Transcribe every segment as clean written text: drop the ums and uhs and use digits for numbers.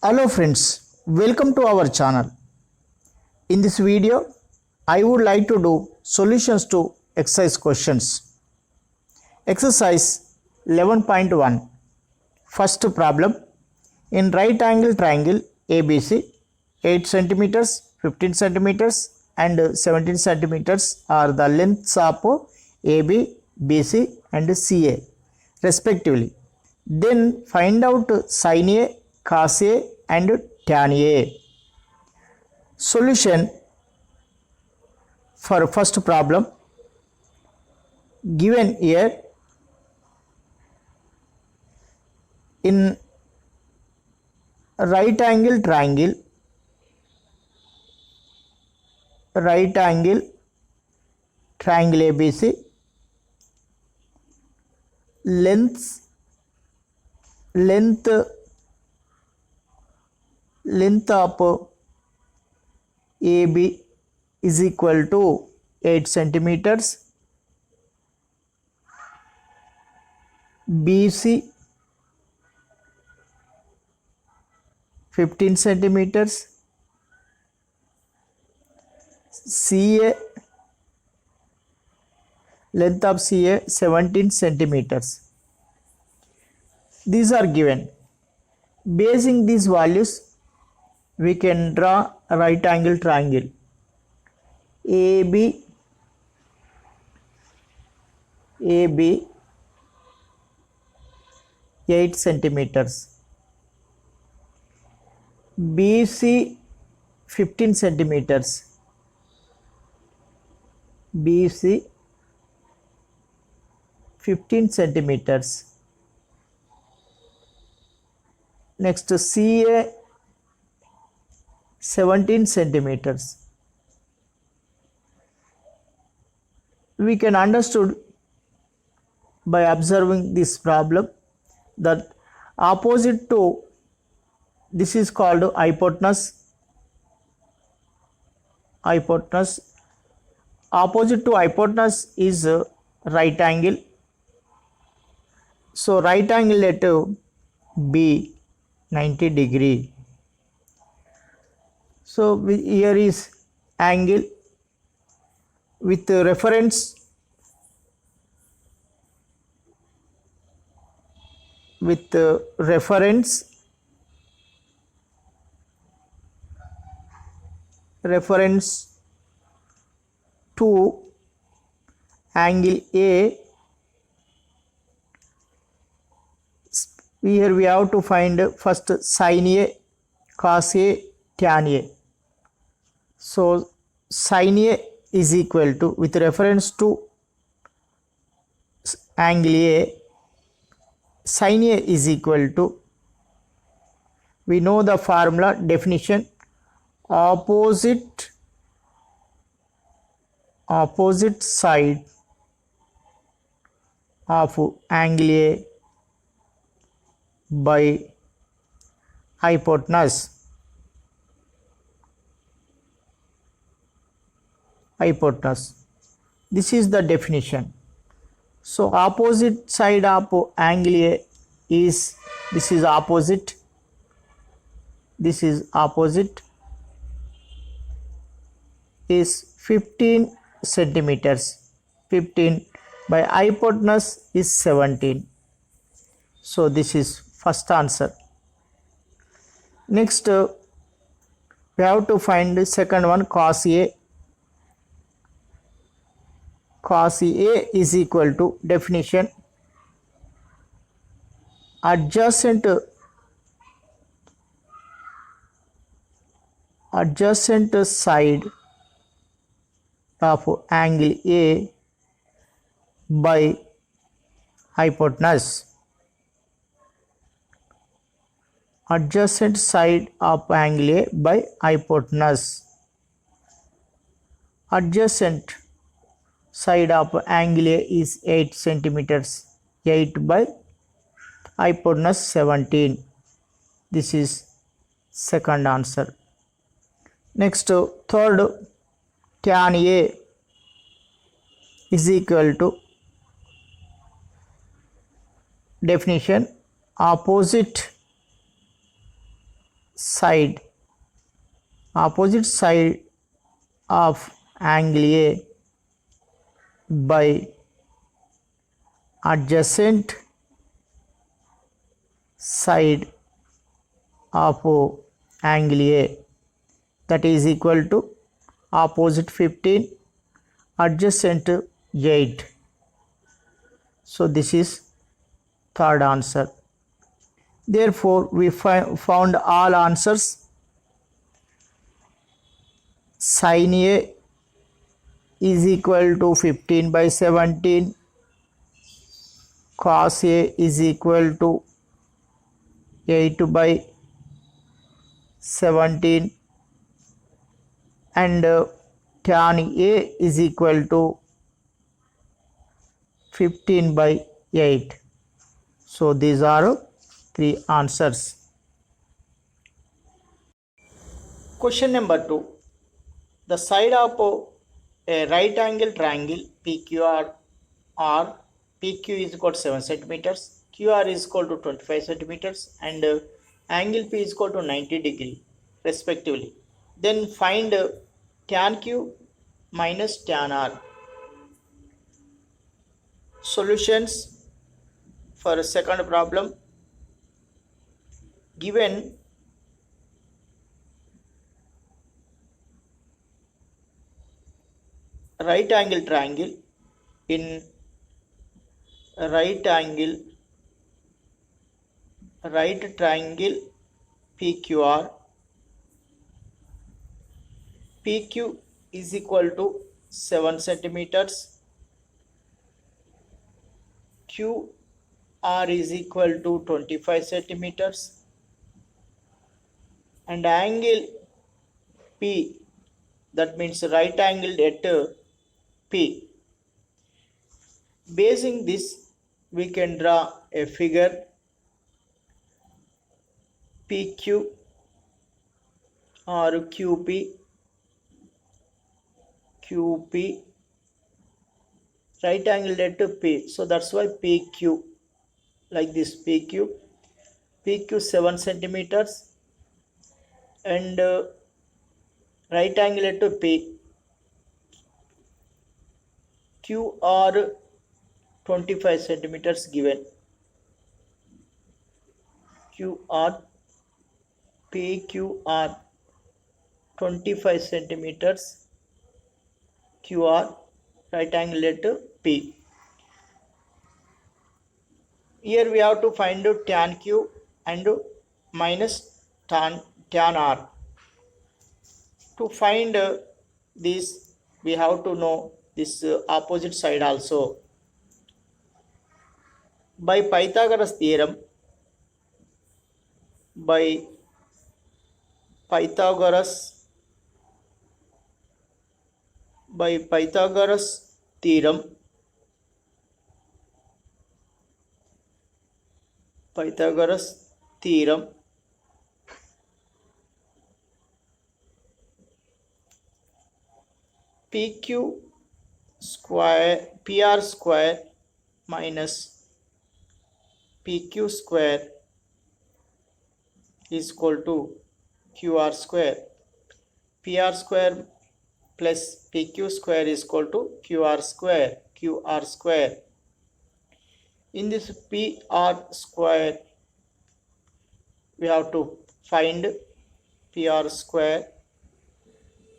Hello friends, welcome to our channel. In this video, I would like to do solutions to exercise questions. Exercise 11.1. First problem. In right angle triangle ABC, 8 centimeters, 15 centimeters and 17 centimeters are the lengths of AB, BC and CA respectively. Then find out sin A, cos A and tan A. Solution for first problem given here. In right angle triangle ABC, length of AB is equal to 8 centimeters, BC 15 centimeters, CA length of CA 17 centimeters. These are given. Basing these values, we can draw a right angle triangle. AB 8 centimeters, BC 15 centimeters, BC 15 centimeters. Next CA 17 centimeters. We can understood by observing this problem that opposite to this is called hypotenuse. Opposite to hypotenuse is right angle. So right angle at B 90 degree. So here is angle with reference to angle A. Here we have to find first sin A, cos A, tan A. So sin A is equal to, with reference to angle A, sin A is equal to, we know the formula definition, opposite side of angle A by hypotenuse. This is the definition. So opposite side of angle A is, this is opposite is 15 centimeters. 15 by hypotenuse is 17. So this is first answer. Next we have to find the second one, cos A. Cos A is equal to, definition, adjacent side of angle A by hypotenuse. Adjacent side of angle A by hypotenuse. Adjacent side of angle A is 8 centimeters. 8 by hypotenuse 17. This is second answer. Next, third, tan A is equal to, definition, opposite side, opposite side of angle A by adjacent side of angle A, that is equal to opposite 15, adjacent 8. So this is third answer. Therefore, we found all answers. Sin A is equal to 15 by 17. Cos A is equal to 8 by 17. And tan A is equal to 15 by 8. So these are three answers. Question number 2. The side of a right angle triangle PQR or PQ is equal to 7 centimeters, QR is equal to 25 centimeters, and angle P is equal to 90 degree respectively. Then find tan Q minus tan R. Solutions for a second problem. Given right angle triangle, in right triangle PQR, PQ is equal to 7 centimeters, QR is equal to 25 centimeters, and angle P, that means right angled at P. Basing this, we can draw a figure PQ or QP, right angled at P. So that's why PQ, like this PQ 7 centimeters, and right angle at P, QR 25 centimeters given. PQR 25 centimeters, QR right angle at P. Here we have to find out tan Q and minus tan R. To find this, we have to know this opposite side also. By Pythagoras theorem, Pythagoras theorem, PQ square, PR square minus PQ square is equal to QR square. PR square plus PQ square is equal to QR square. In this PR square, we have to find PR square.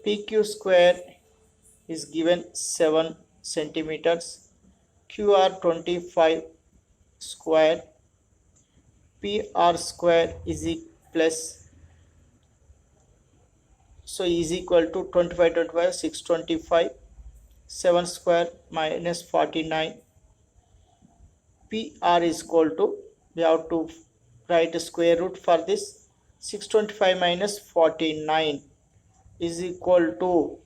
PQ square is given 7 centimeters, QR 25 square, PR square is plus, so is equal to 25, 625, 7 square minus 49. PR is equal to, we have to write a square root for this. 625 minus 49 is equal to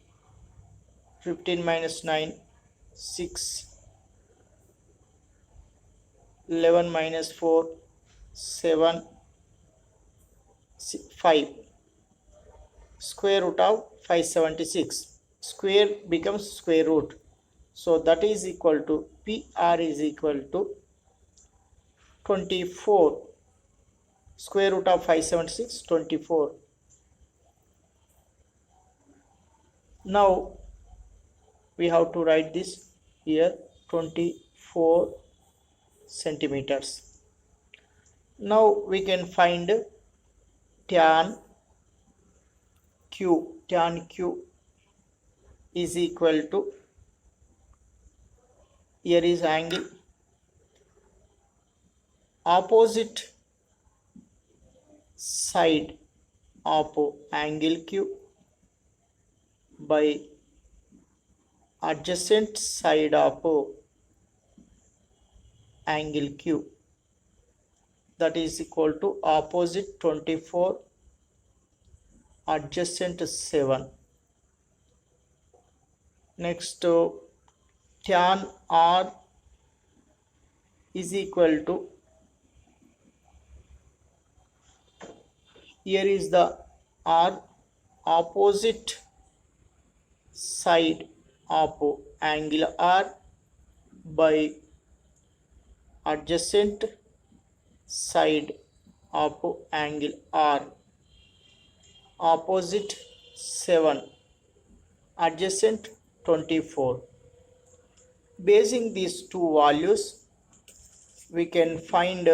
15 minus 9, 6, 11 minus 4, 7, 5. Square root of 576. Square becomes square root. So that is equal to, PR is equal to 24 Square root of 576, 24. Now we have to write this here, 24 centimeters. Now we can find tan Q. Tan Q is equal to, here is angle, opposite side of angle Q by adjacent side of angle Q, that is equal to opposite 24 adjacent 7. Next, tan R is equal to, here is the R, opposite side of angle R by adjacent side of angle R, opposite 7, adjacent 24. Basing these two values, we can find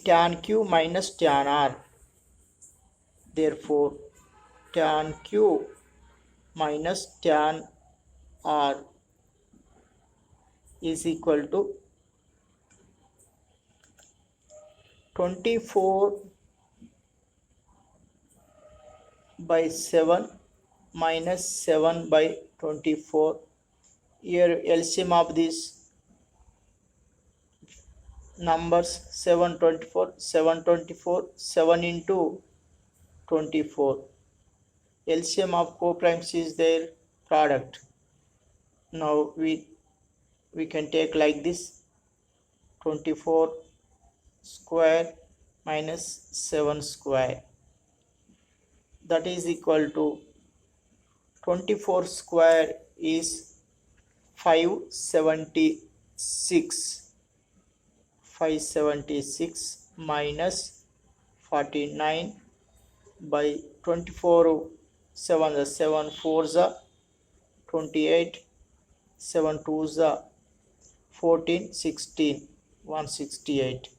tan Q minus tan R. Therefore, tan Q minus tan R is equal to 24 by 7 minus 7 by 24. Here LCM of these numbers, 724, 724, 7 into 24. LCM of co-primes is their product. Now we can take like this, 24 square minus 7 square, that is equal to 24 square is 576. 576 minus 49 by 24, 7 the 7 4s are 28, 7 2s are 14, 16, 168.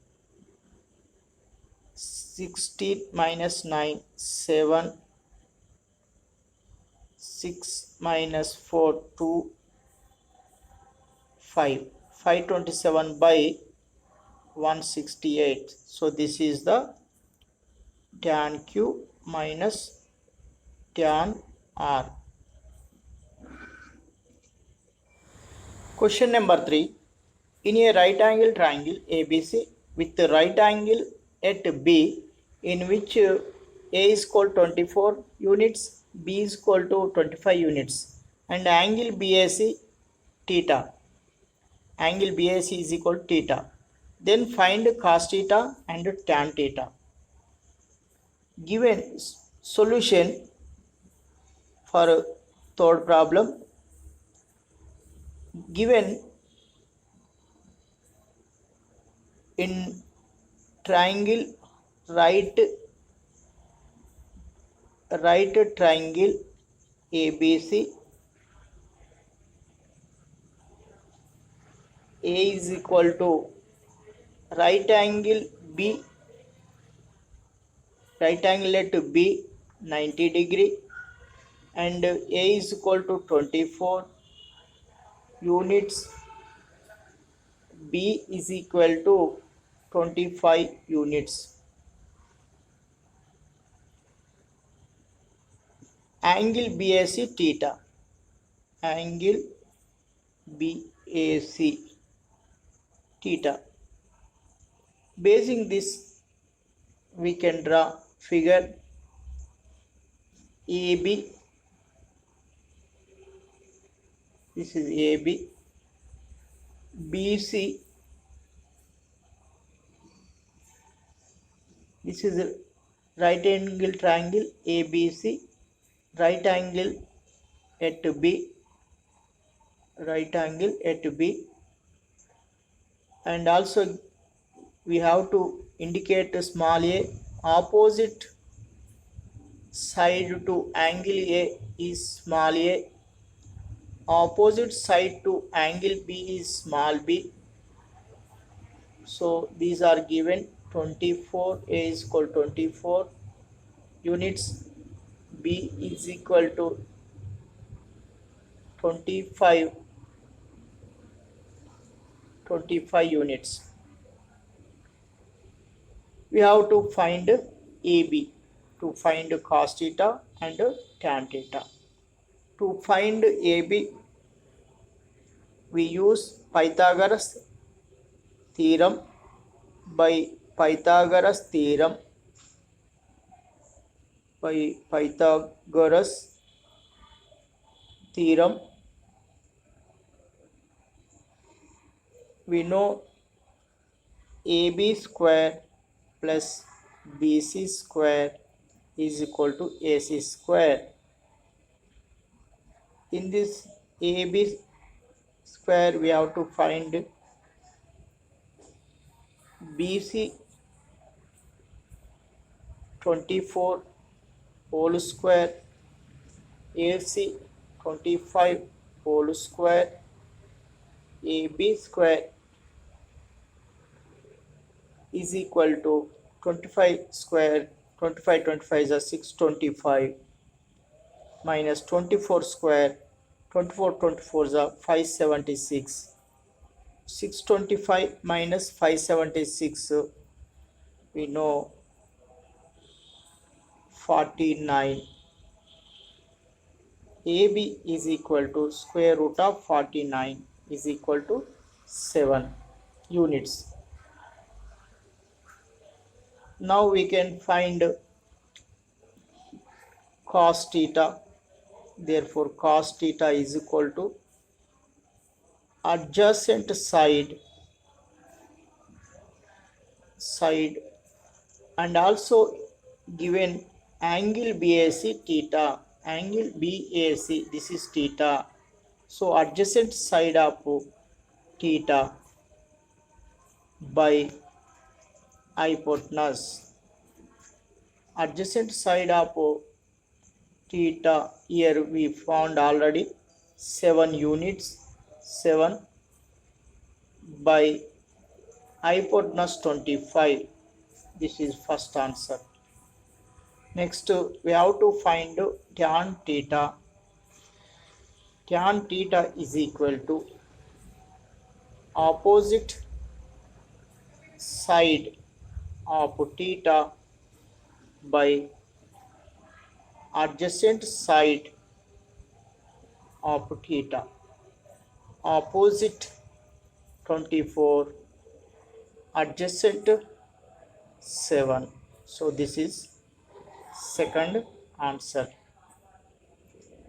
16 minus 9, 7, 6 minus 4, 2, 5. 527 by 168. So this is the tan Q minus tan R. Question number 3. In a right angle triangle ABC with the right angle at B, in which A is equal to 24 units, B is equal to 25 units, and angle BAC theta. Angle BAC is equal to theta. Then find cos theta and tan theta. Given solution for third problem. Given in triangle right triangle ABC, A is equal to right angle B, right angle at B 90 degree, and A is equal to 24 units, B is equal to 25 units. Angle BAC theta. Angle BAC theta. Basing this, we can draw figure AB. This is AB. BC. This is a right angle triangle ABC. Right angle at B. right angle at B, and also we have to indicate small a. Opposite side to angle A is small a, opposite side to angle B is small b. So these are given. 24, A is equal to 24 units, B is equal to 25 units. We have to find AB, to find cos theta and tan theta. To find AB, we use Pythagoras theorem. By Pythagoras theorem, we know AB square plus BC square is equal to AC square. In this AB square, we have to find BC 24 whole square, AC 25 whole square, AB square is equal to 25 square. 25 is a 625 minus 24 square. 24 is a 576. 625 minus 576, we know 49. AB is equal to square root of 49 is equal to 7 units. Now we can find cos theta. Therefore cos theta is equal to adjacent side and also given angle BAC theta. Angle BAC, this is theta. So adjacent side of theta by hypotenuse. Adjacent side of theta, here we found already 7 units. 7 by hypotenuse 25. This is first answer. Next we have to find tan theta. Tan theta is equal to opposite side of theta by adjacent side of theta. Opposite 24, adjacent 7. So this is second answer.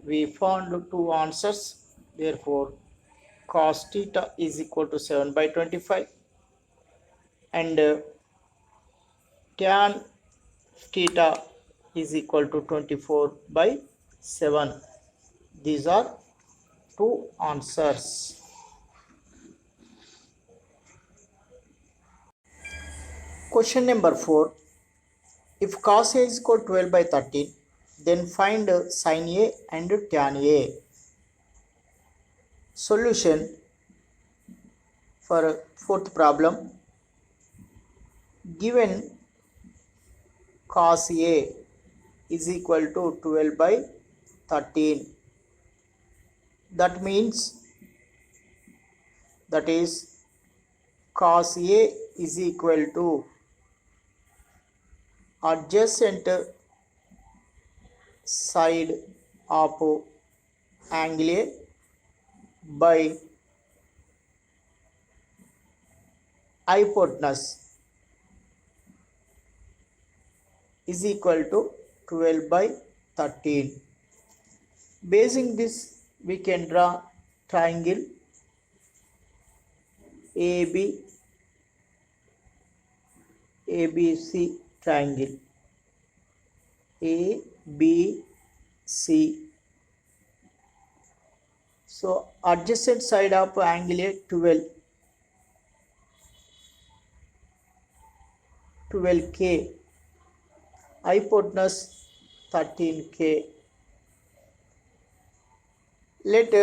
We found two answers. Therefore cos theta is equal to 7 by 25 and tan theta is equal to 24 by 7. These are two answers. Question number 4. If cos A is equal to 12 by 13, then find sin A and tan A. Solution for fourth problem. Given cos A is equal to 12 by 13, that is cos A is equal to adjacent side of angle A by hypotenuse is equal to 12 by 13. Basing this, we can draw triangle ABC triangle. ABC. So adjacent side of angle A 12k, hypotenuse 13k. Let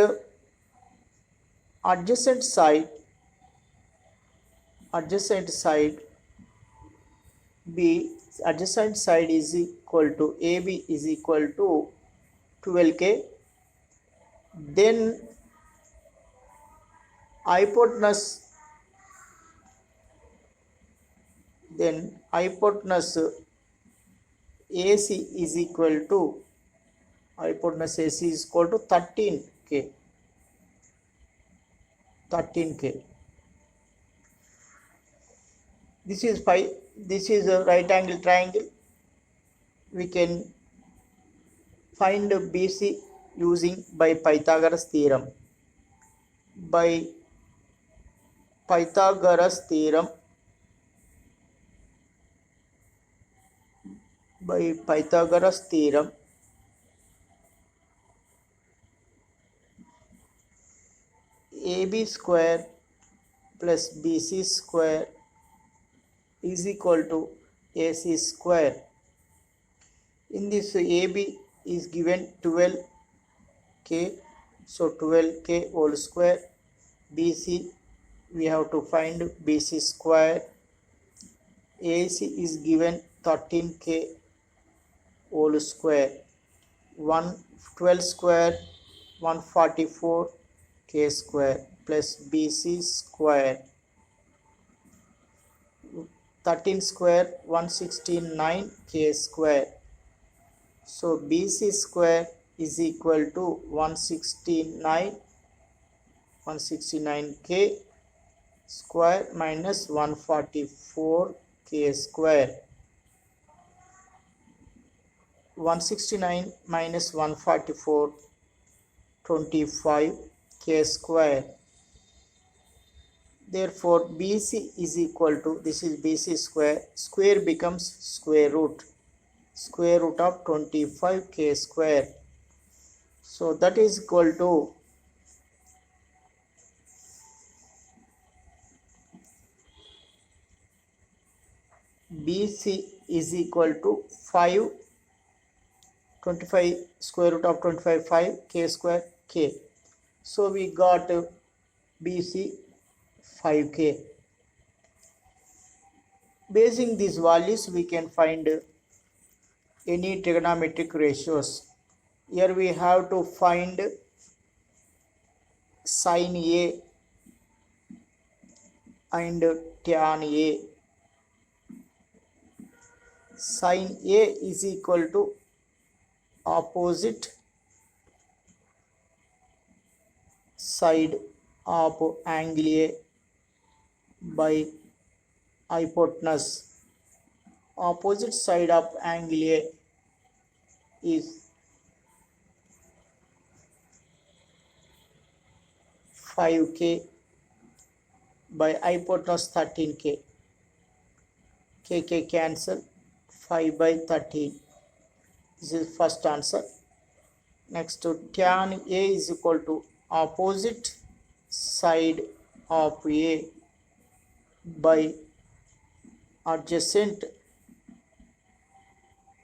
adjacent side B, adjacent side is equal to AB is equal to 12k. Then hypotenuse AC is equal to 13k. This is a right angle triangle. We can find BC using by Pythagoras theorem. By Pythagoras theorem, AB square plus BC square is equal to AC square. In this, AB is given 12k, so 12k whole square. BC, we have to find BC square. AC is given 13k whole square. 12 square 144k square plus BC square. 13 square 169k square. So BC square is equal to 169k square minus 144k square. 169 minus 144, 25k square. Therefore BC is equal to, this is BC square, square becomes square root of 25k square. So that is equal to BC is equal to 25 square root of 25 k square k. So we got BC 5k. Basing these values, we can find any trigonometric ratios. Here we have to find sin A and tan A. Sin A is equal to opposite side of angle A by hypotenuse. Opposite side of angle A is 5k by hypotenuse 13k. K cancel, 5 by 13. This is first answer. Next, to tan A is equal to opposite side of A by adjacent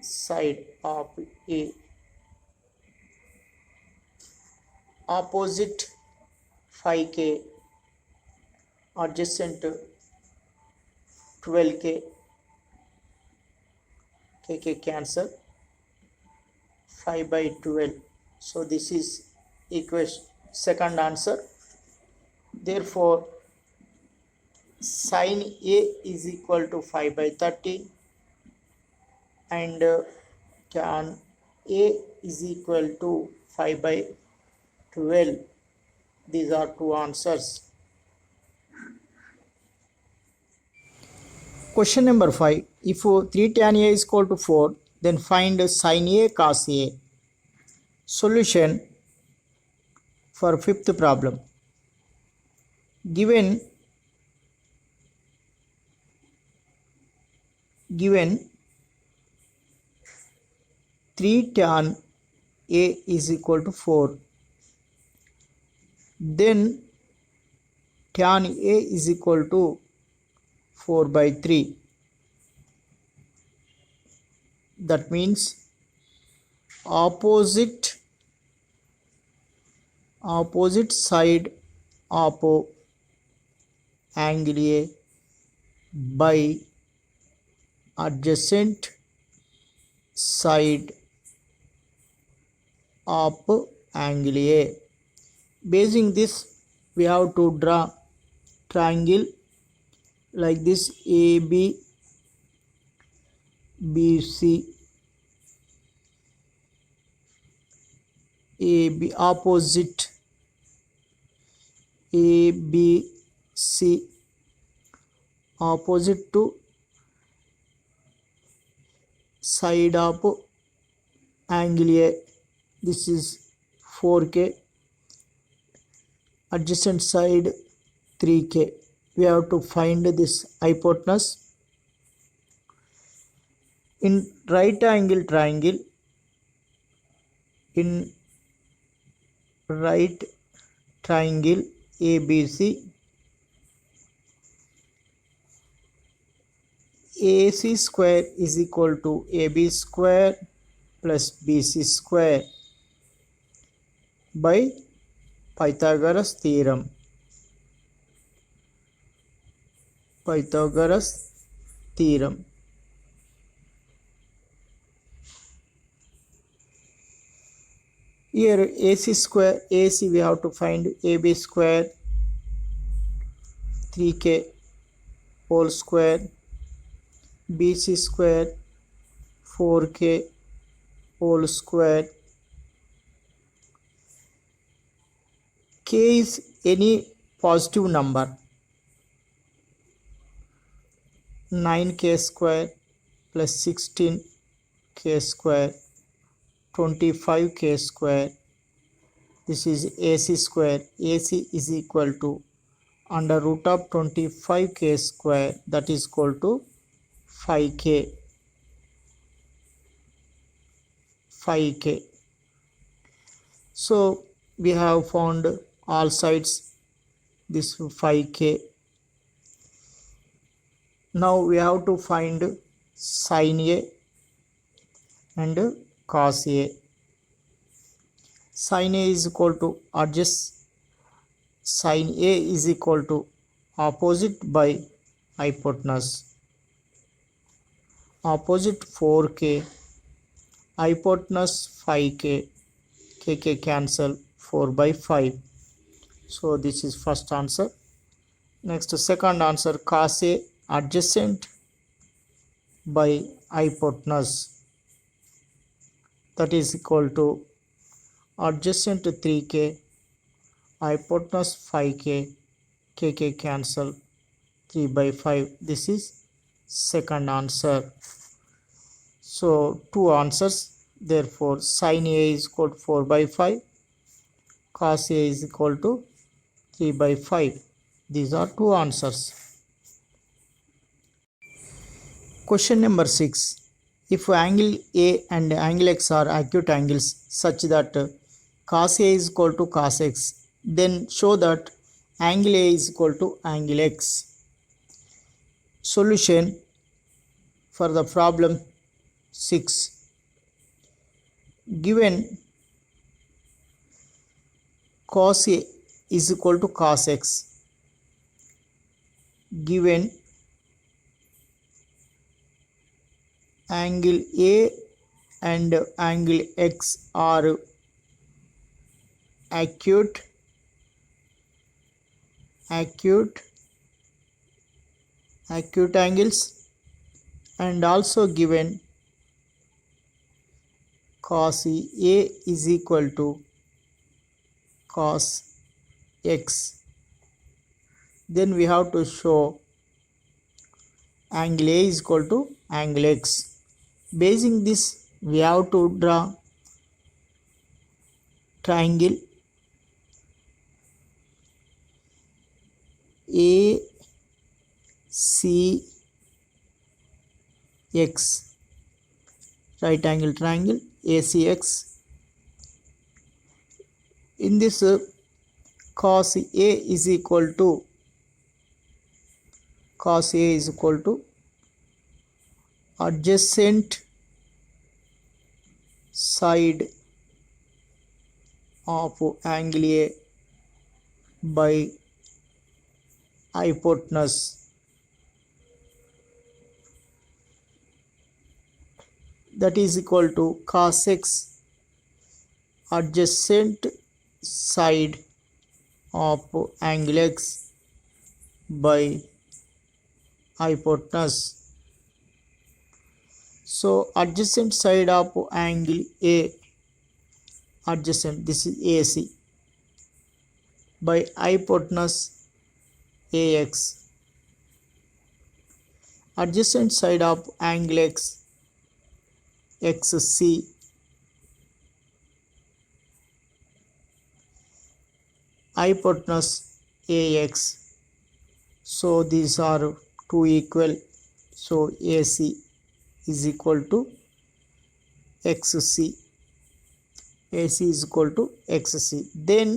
side of A. Opposite 5k, adjacent 12k, k cancel, 5 by 12. So this is equation second answer. Therefore sin A is equal to 5 by 13 and tan A is equal to 5 by 12. These are two answers. Question number 5. If 3 tan A is equal to 4, then find sin A cos A. Solution for fifth problem. Given 3 tan A is equal to 4. then tan A is equal to 4 by 3. That means opposite side of angle A by adjacent side of angle A. Basing this, we have to draw triangle like this: AB, BC, AB opposite ABC, opposite to side of angle A. This is 4K, adjacent side 3K. We have to find this hypotenuse. In right angle triangle, in right triangle ABC, AC square is equal to AB square plus BC square by Pythagoras theorem. Pythagoras theorem. Here AC square, AC we have to find AB square 3K whole square, BC square 4K whole square. K is any positive number. 9K square plus 16K square 25K square. This is AC square. AC is equal to under root of 25K square, that is equal to 5K. So we have found all sides this 5K. Now we have to find sin A and cos A. Sin A is equal to sin A is equal to opposite by hypotenuse. Opposite 4K, hypotenuse 5K, KK cancel 4 by 5. So this is first answer. Next, second answer, cos A adjacent by hypotenuse, that is equal to adjacent 3K, hypotenuse 5K, KK cancel 3 by 5. This is second answer. So two answers. Therefore sin A is equal to 4 by 5, cos A is equal to 3 by 5. These are two answers. Question number 6. If angle A and angle X are acute angles such that cos A is equal to cos X, then show that angle A is equal to angle X. Solution for the problem 6. Given cos A is equal to cos X, given angle A and angle X are acute angles, and also given cos A is equal to cos X, then we have to show angle A is equal to angle X. Basing this, we have to draw triangle ACX, right angle triangle ACX. In this cos A is equal to adjacent side of angle A by hypotenuse. That is equal to cos x adjacent side of angle x by hypotenuse. So adjacent side of angle A, adjacent, this is AC, by hypotenuse AX. Adjacent side of angle X, XC, hypotenuse AX. So these are two equal. So AC is equal to XC. AC is equal to XC. Then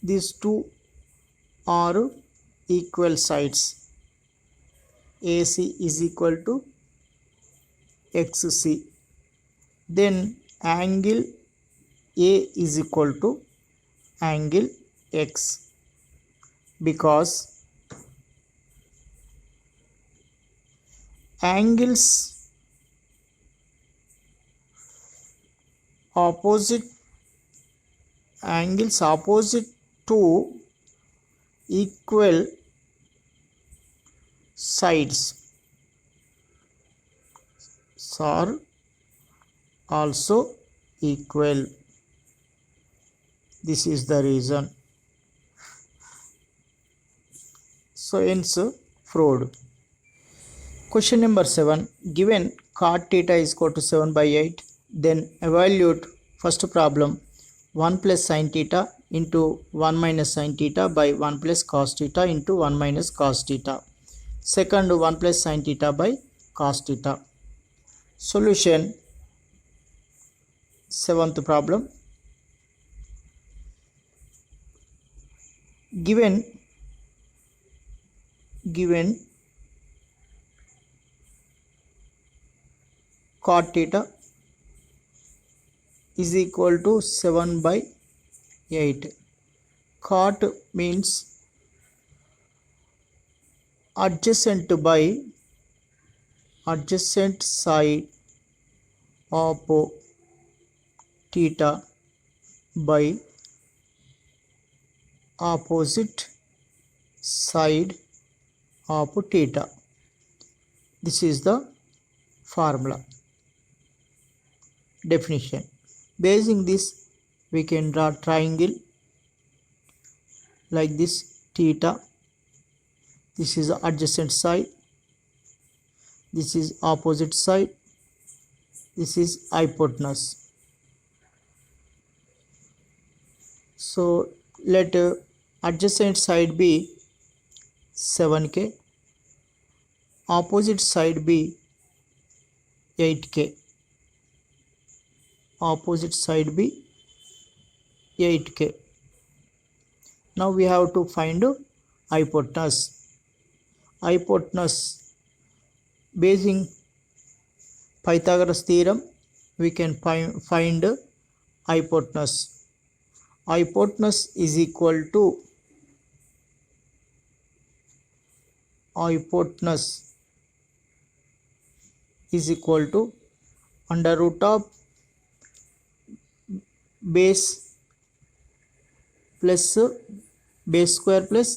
these two are equal sides. AC is equal to XC. Then angle A is equal to angle X, because angles opposite to equal sides are also equal. This is the reason. So hence proved. Question number 7. Given cot theta is equal to 7/8, then evaluate first problem 1 plus sin theta into 1 minus sin theta by 1 plus cos theta into 1 minus cos theta. Second, 1 plus sin theta by cos theta. Solution. Seventh problem. Given cot theta is equal to 7/8. Cot means adjacent side of theta by opposite side of theta. This is the formula. Definition. Basing this, we can draw triangle like this. Theta, this is the adjacent side, this is opposite side, this is hypotenuse. So let adjacent side be 7k, opposite side be 8k. Opposite side be 8k. Now we have to find hypotenuse. Hypotenuse, basing Pythagoras theorem, we can find hypotenuse. Hypotenuse is equal to under root of base square plus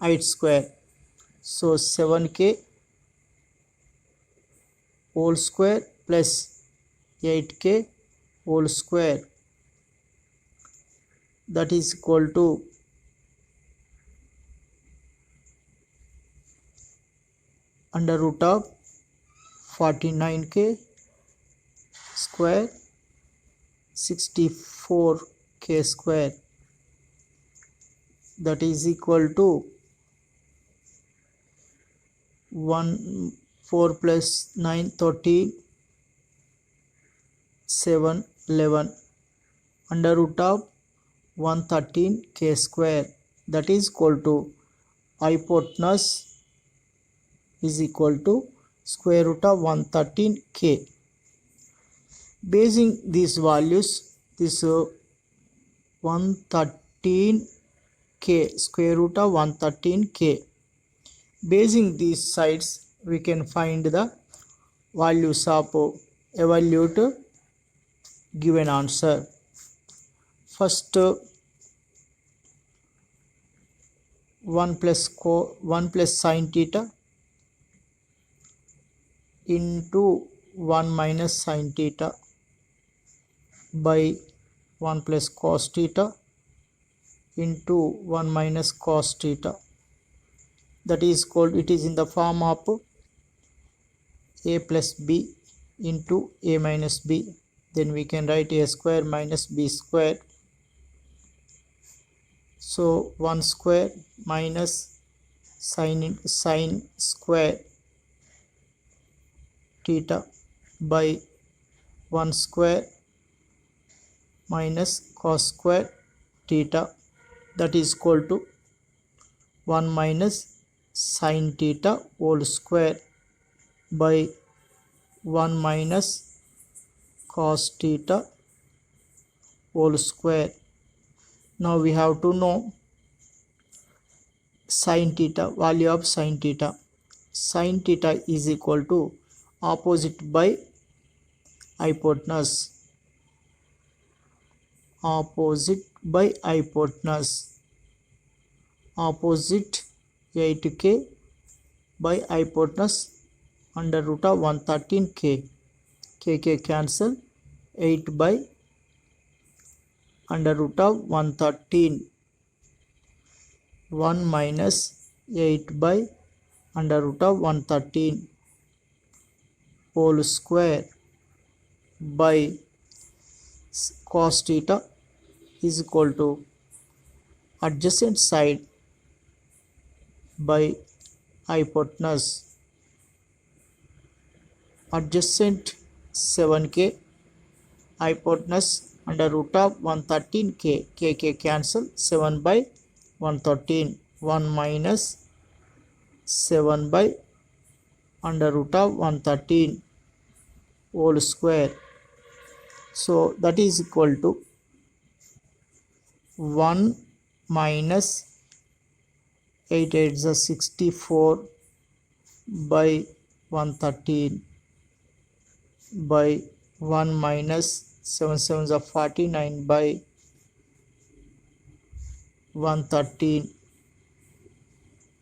height square. So 7k whole square plus 8k whole square, that is equal to under root of 49k square 64k square, that is equal to 4 plus 9 13 7 11 under root of 113k square, that is equal to hypotenuse is equal to square root of 113k. Basing these values, this 113k, square root of 113k, basing these sides we can find the values of evaluate given answer. First 1 plus sin theta into 1 minus sin theta by 1 plus cos theta into 1 minus cos theta, that is called, it is in the form of a plus b into a minus b. Then we can write a square minus b square. So 1 square minus sin square theta by 1 square minus cos square theta, that is equal to 1 minus sin theta whole square by 1 minus cos theta whole square. Now we have to know sin theta, value of sin theta. Sin theta is equal to opposite by hypotenuse. Opposite by hypotenuse. Opposite 8k by hypotenuse under root of 113k. K cancel, 8 by under root of 113. 1 minus 8 by under root of 113 whole square by cos theta is equal to adjacent side by hypotenuse. Adjacent 7k, hypotenuse under root of 113k, k cancel, 7 by 113, 1 minus 7 by under root of 113 whole square. So that is equal to 1 minus 8 is 64 by 113 by 1 minus 7 7s are 49 by 113.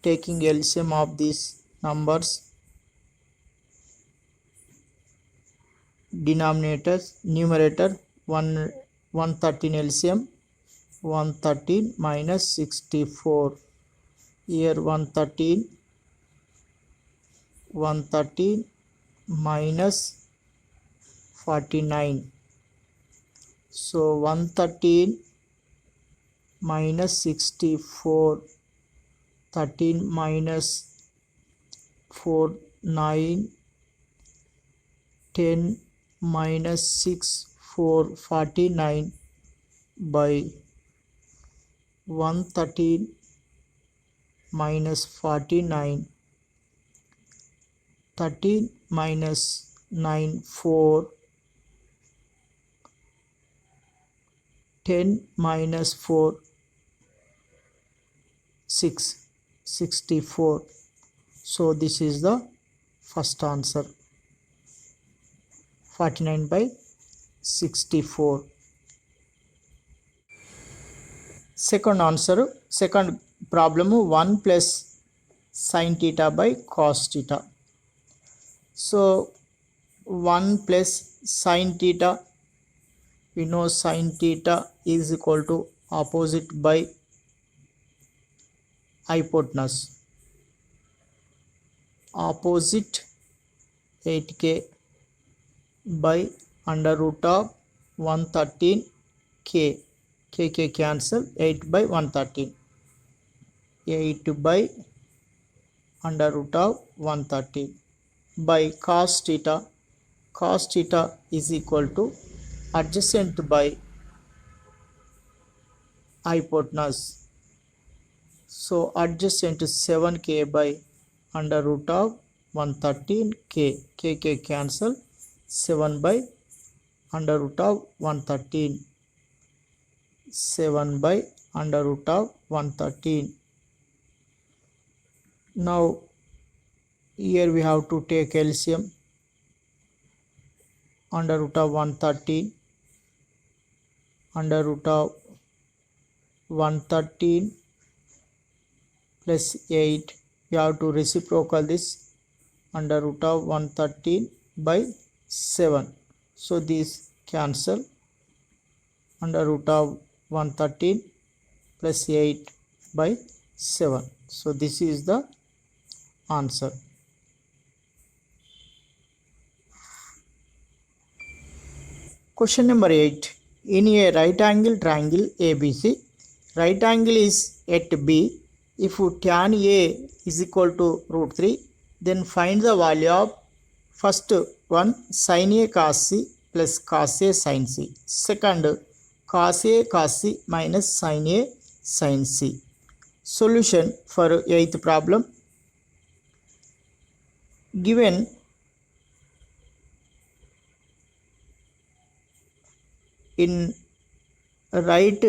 Taking LCM of these numbers, numerator 113 LCM, 113 minus 64, here 113 minus 49, so 113 minus 64, 13 minus 4, 9, 10 minus 6, 4, 49 by 113 minus 49, 13 minus 9, 4, 10 minus 4, 6, 64. So this is the first answer, 49 by 64. Second answer, second problem, 1 plus sin theta by cos theta. So 1 plus sin theta, we know sin theta is equal to opposite by hypotenuse. Opposite 8k by under root of 113k, k cancel, 8 by 113, 8 by under root of 113 by cos theta. Cos theta is equal to adjacent by hypotenuse. So adjacent 7k by under root of 113k. K cancel. 7 by under root of 113. 7 by under root of 113. Now here we have to take LCM. Under root of 113. Under root of 113 plus 8. We have to reciprocal this. Under root of 113 by 7. So these cancel. Under root of 113 plus 8 by 7. So this is the answer. Question number 8. In a right angle triangle ABC, right angle is at B. If tan A is equal to root 3, then find the value of first one sin A cos C plus cos A sin C. Second, cos A cos C minus sin A sin C. Solution for 8th problem. Given in right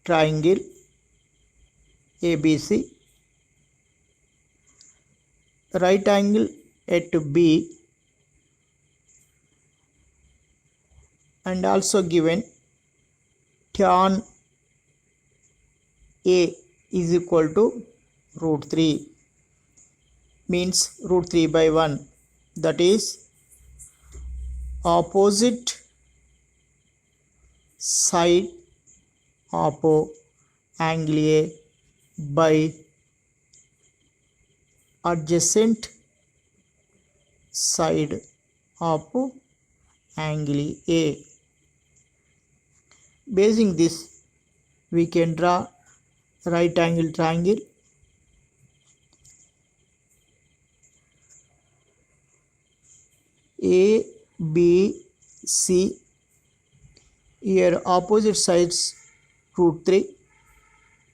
triangle ABC, right angle at B, and also given tan A is equal to root 3, means root 3 by 1, that is opposite side of angle A by adjacent side of angle A. Basing this, we can draw right angle triangle. A, B, C. Here opposite sides root 3.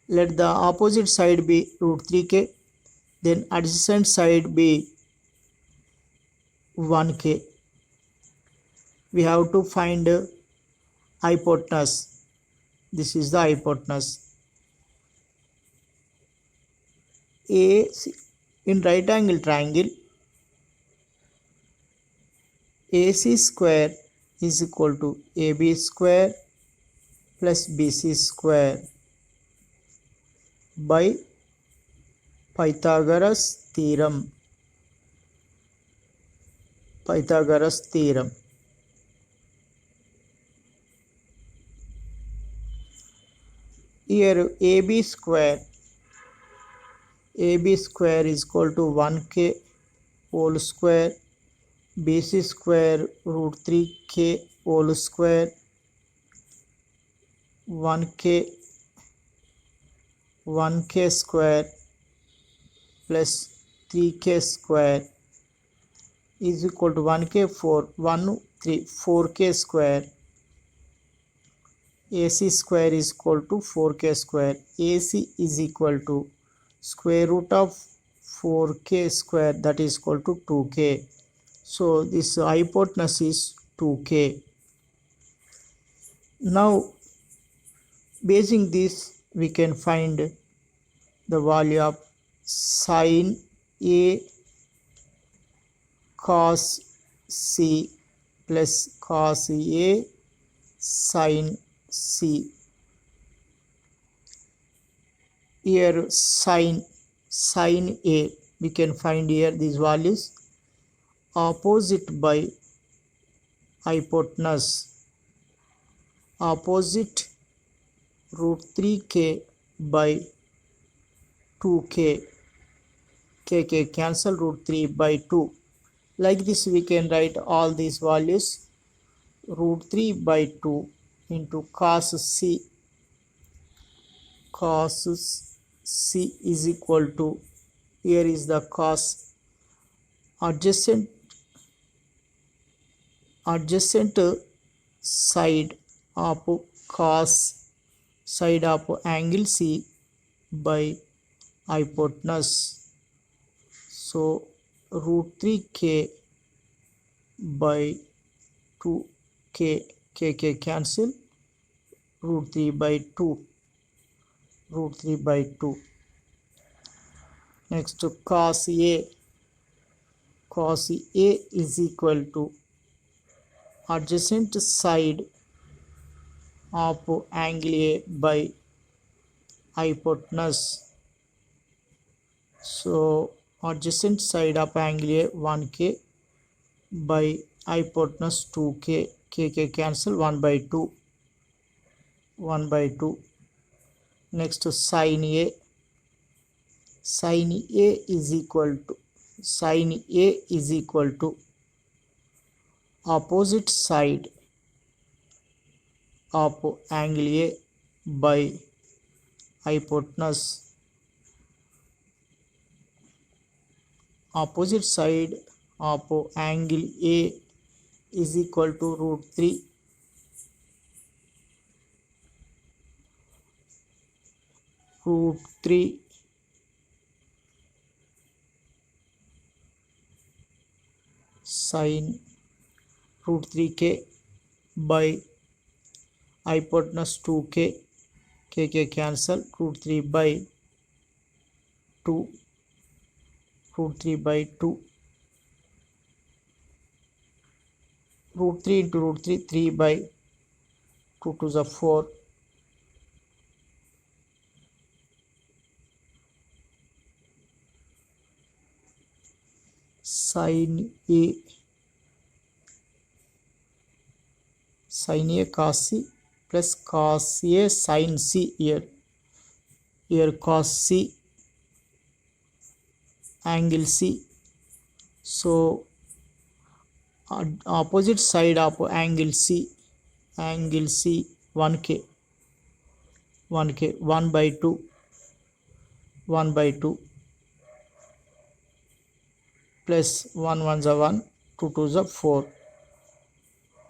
Let the opposite side be root 3k. Then adjacent side be 1k. We have to find hypotenuse. This is the hypotenuse. In right angle triangle, AC square is equal to AB square plus BC square by Pythagoras theorem. Pythagoras theorem. Here AB square is equal to 1k whole square, BC square root 3k whole square, 1k square plus 3k square is equal to 4k square. AC square is equal to 4k square. AC is equal to square root of 4k square, that is equal to 2k. So this hypotenuse is 2k. Now basing this, we can find the value of sin A cos C plus cos A sin C. Here sin A, we can find here these values. Opposite by hypotenuse, opposite root 3k by 2k. K cancel, root 3 by 2. Like this we can write all these values. Root 3 by 2 into cos C. Cos C is equal to, here is the cos, adjacent side of cos side of angle C by hypotenuse. So root 3k by 2k, k cancel, root 3 by 2, root 3 by 2. Next cos A is equal to adjacent side of angle A by hypotenuse. So adjacent side of angle A 1k by hypotenuse 2k, k cancel, 1 by 2, 1 by 2. Next sin A is equal to opposite side of angle A by hypotenuse. Opposite side of angle A is equal to root 3 sin root 3k by hypotenuse 2k, k cancel, root 3 by 2, root 3 by 2, root 3 into root 3, 3 by 2 to the 4, sin A cos C plus cos A sin C. Here cos C angle C. So opposite side of angle C 1k 1 by 2, 1 by 2 plus 1 1 is 1, 2 2 is 4,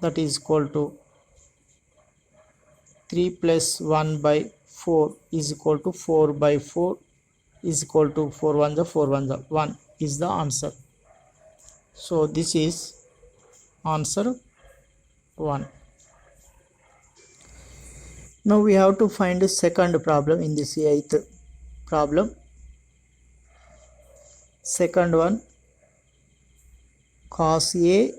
that is equal to 3 plus 1 by 4 is equal to 4 by 4 is equal to 4 1 is 4 1 is 1 is the answer. So this is answer 1. Now we have to find the second problem in this 8th problem. Second one, cos A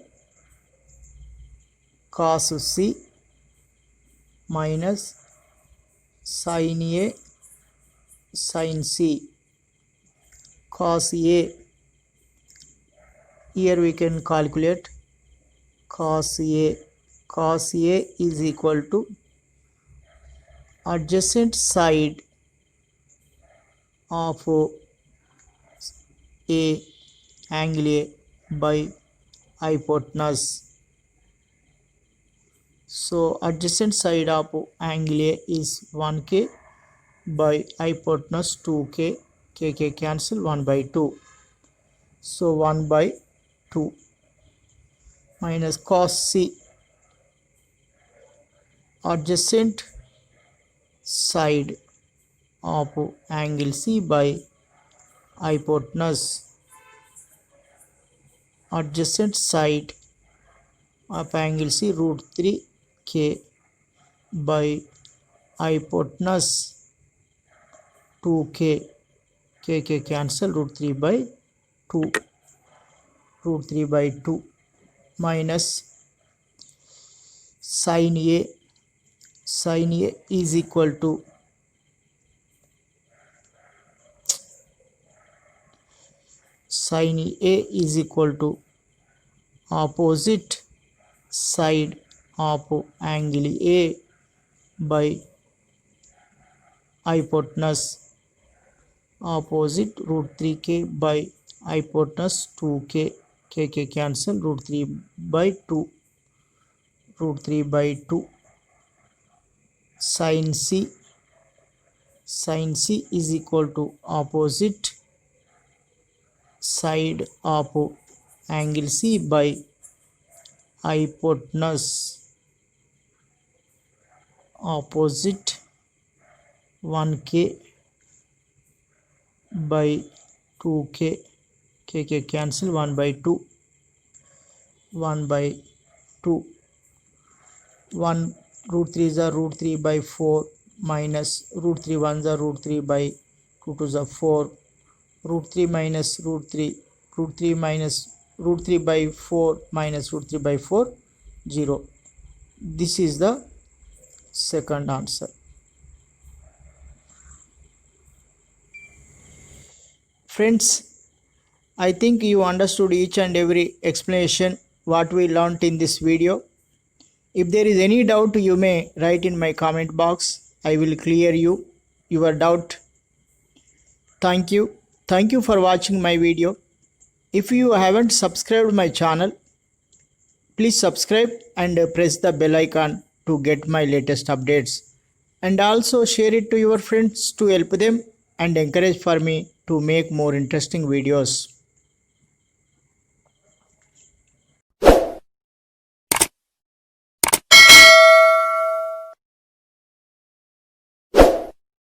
cos C minus sin A sin C. Cos A, here we can calculate cos A is equal to adjacent side of A angle A by hypotenuse. So adjacent side of angle A is 1k by hypotenuse 2k, k cancel, 1 by 2. So 1 by 2 minus cos C, adjacent side of angle C by hypotenuse. Adjacent side of angle C root 3k by hypotenuse 2k, k cancel, root 3 by 2, root 3 by 2 minus sin A is equal to opposite side of angle A by hypotenuse. Opposite root 3k by hypotenuse 2k, k cancel, root 3 by 2, root 3 by 2 sin C is equal to opposite side of angle C by hypotenuse. Opposite 1k by 2k, k cancel, 1 by 2, 1 by 2, 1 root 3 is a root 3 by 4 minus root 3 1 is a root 3 by 2 to the 4, root 3 minus root 3, root 3 minus root 3 by 4 minus root 3 by 4, 0. This is the second answer. Friends, I think you understood each and every explanation what we learnt in this video. If there is any doubt, you may write in my comment box. I will clear your doubt. Thank you. Thank you for watching my video. If you haven't subscribed my channel, please subscribe and press the bell icon to get my latest updates. And also share it to your friends to help them and encourage for me to make more interesting videos.